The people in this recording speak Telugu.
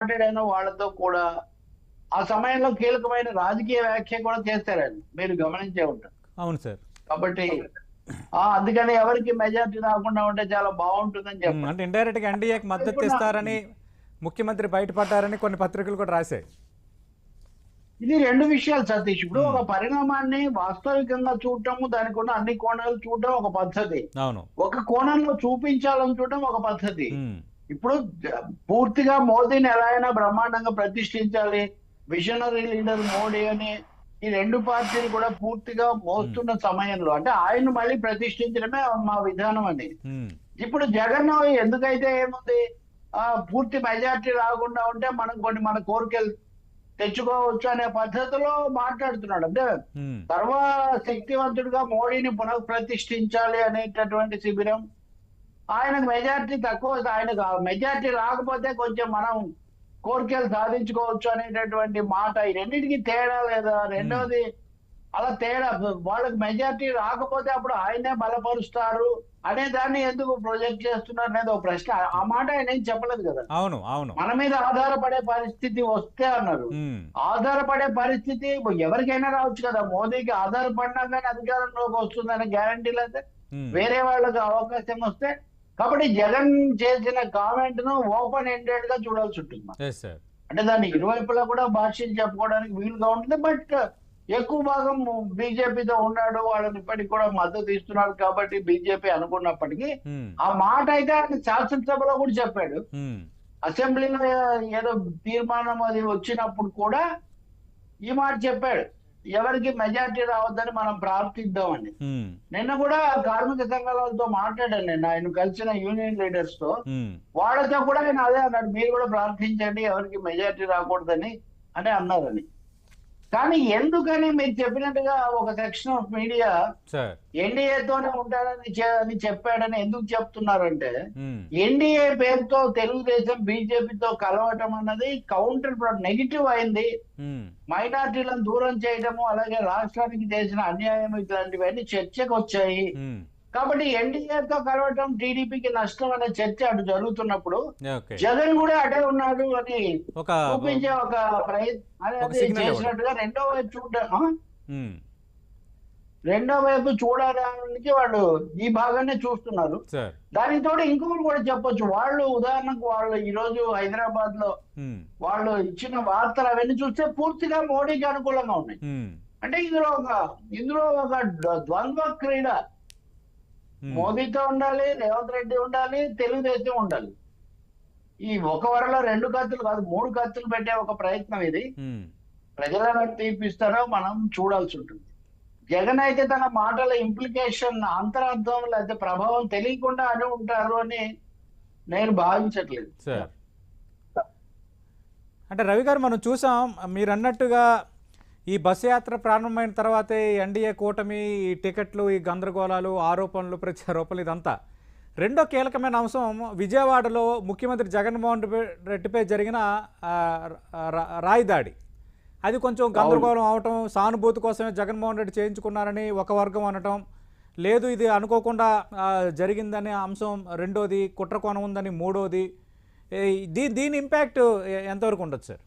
మాట్లాడానో వాళ్ళతో కూడా ఆ సమయంలో కీలకమైన రాజకీయ వ్యాఖ్య కూడా చేశారండి, మీరు గమనించే ఉంటారు. అవును సార్. కాబట్టి అందుకని ఎవరికి మెజార్టీ రాకుండా ఉంటే చాలా బాగుంటుందని చెప్పండి. అంటే ఇండైరెక్ట్గా ఎన్డీఏకి మద్దతు ఇస్తారని ముఖ్యమంత్రి బయటపడ్డారని కొన్ని పత్రికలు కూడా రాశాయి. ఇది రెండు విషయాలు సతీష్. ఇప్పుడు ఒక పరిణామాన్ని వాస్తవికంగా చూడటము, దానికి ఉన్న అన్ని కోణాలు చూడటం ఒక పద్ధతి. అవును. ఒక కోణంలో చూపించాలని చూడటం ఒక పద్ధతి. ఇప్పుడు పూర్తిగా మోదీని ఎలా అయినా బ్రహ్మాండంగా ప్రతిష్ఠించాలి, విజనరీ లీడర్ మోడీ అని ఈ రెండు పార్టీలు కూడా పూర్తిగా మోస్తున్న సమయంలో అంటే ఆయన మళ్ళీ ప్రతిష్ఠించడమే మా విధానం అని. ఇప్పుడు జగన్ ఎందుకైతే ఏముంది, పూర్తి మెజార్టీ రాకుండా ఉంటే మనం కొన్ని మన కోరికలు తెచ్చుకోవచ్చు అనే పద్ధతిలో మాట్లాడుతున్నాడు. అంటే సర్వశక్తివంతుడిగా మోడీని పునఃప్రతిష్ఠించాలి అనేటటువంటి శిబిరం. ఆయనకు మెజార్టీ తక్కువ, ఆయనకు మెజార్టీ రాకపోతే కొంచెం మనం కోరికలు సాధించుకోవచ్చు అనేటటువంటి మాట. ఈ రెండింటికి తేడా లేదా? రెండోది అలా తేడా, వాళ్ళకి మెజార్టీ రాకపోతే అప్పుడు ఆయనే బలపరుస్తారు అనే దాన్ని ఎందుకు ప్రొజెక్ట్ చేస్తున్నారు అనేది ఒక ప్రశ్న. ఆ మాట ఆయన ఏం చెప్పలేదు కదా. అవును అవును. మన మీద ఆధారపడే పరిస్థితి వస్తే అన్నారు. ఆధారపడే పరిస్థితి ఎవరికైనా రావచ్చు కదా. మోదీకి ఆధారపడినా కానీ అధికారంలోకి వస్తుందనే గ్యారంటీ లేదా? వేరే వాళ్ళకి అవకాశం వస్తే. కాబట్టి జగన్ చేసిన కామెంట్ ను ఓపెన్ ఎండెడ్ గా చూడాల్సి ఉంటుంది. అంటే దాన్ని ఇరువైపులా కూడా భాష్యం చెప్పుకోవడానికి వీలుగా ఉంటుంది. బట్ ఎక్కువ భాగం బీజేపీతో ఉన్నాడు, వాళ్ళని ఇప్పటికి కూడా మద్దతు ఇస్తున్నాడు కాబట్టి బీజేపీ అనుకున్నప్పటికీ ఆ మాట అయితే ఆయన శాసనసభలో కూడా చెప్పాడు. అసెంబ్లీలో ఏదో తీర్మానం అది వచ్చినప్పుడు కూడా ఈ మాట చెప్పాడు, ఎవరికి మెజార్టీ రావద్దని మనం ప్రార్థిద్దామని. నిన్న కూడా కార్మిక సంఘాలతో మాట్లాడాను. నేను ఆయన కలిసిన యూనియన్ లీడర్స్ తో, వాళ్ళతో కూడా ఆయన అదే అన్నాడు, మీరు కూడా ప్రార్థించండి ఎవరికి మెజార్టీ రాకూడదని అని అన్నారని. కానీ ఎందుకని మీరు చెప్పినట్టుగా ఒక సెక్షన్ ఆఫ్ మీడియా ఎన్డీఏతోనే ఉంటాడని చెప్పాడని ఎందుకు చెప్తున్నారంటే, ఎన్డీఏ పేరుతో తెలుగుదేశం బీజేపీతో కలవటం అన్నది కౌంటర్ నెగిటివ్ అయింది. మైనార్టీలను దూరం చేయడము, అలాగే రాష్ట్రానికి చేసిన అన్యాయం ఇట్లాంటివన్నీ చర్చకు వచ్చాయి. కాబట్టి ఎన్డీఏతో కలవటం టీడీపీకి నష్టం అనే చర్చ అటు జరుగుతున్నప్పుడు జగన్ కూడా అటే ఉన్నాడు అని చూపించే ఒక ప్రయత్నం చేసినట్టుగా రెండో వైపు చూడడానికి వాళ్ళు ఈ భాగాన్ని చూస్తున్నారు. దానితో ఇంకొకటి కూడా చెప్పొచ్చు. వాళ్ళు ఉదాహరణకు వాళ్ళు ఈ రోజు హైదరాబాద్ లో వాళ్ళు ఇచ్చిన వార్తలు అవన్నీ చూస్తే పూర్తిగా మోడీకి అనుకూలంగా ఉన్నాయి. అంటే ఇందులో ఒక ద్వంద్వ క్రీడ. మోదీతో ఉండాలి, రేవంత్ రెడ్డి ఉండాలి, తెలుగుదేశం ఉండాలి. ఈ ఒక వరలో రెండు కత్తులు కాదు, మూడు కత్తులు పెట్టే ఒక ప్రయత్నం ఇది. ప్రజలను తీర్పిస్తారో మనం చూడాల్సి ఉంటుంది. జగన్ అయితే తన మాటల ఇంప్లికేషన్, అంతరార్థం లేకపోతే ప్రభావం తెలియకుండా అని ఉంటారు అని నేను భావించట్లేదు. అంటే రవి గారు, మనం చూసాం మీరు అన్నట్టుగా ఈ బస్సు యాత్ర ప్రారంభమైన తర్వాతే ఎన్డీఏ కూటమి, ఈ టికెట్లు, ఈ గందరగోళాలు, ఆరోపణలు, ప్రత్యారోపణలు, ఇదంతా. రెండో కీలకమైన అంశం విజయవాడలో ముఖ్యమంత్రి జగన్మోహన్ రెడ్డిపై జరిగిన రాయి దాడి. అది కొంచెం గందరగోళం అవటం, సానుభూతి కోసమే జగన్మోహన్ రెడ్డి చేయించుకున్నారని ఒక వర్గం అనటం, లేదు ఇది అనుకోకుండా జరిగిందనే అంశం రెండోది, కుట్ర కోణం ఉందని మూడోది. దీని ఇంపాక్ట్ ఎంతవరకు ఉండొచ్చు సార్?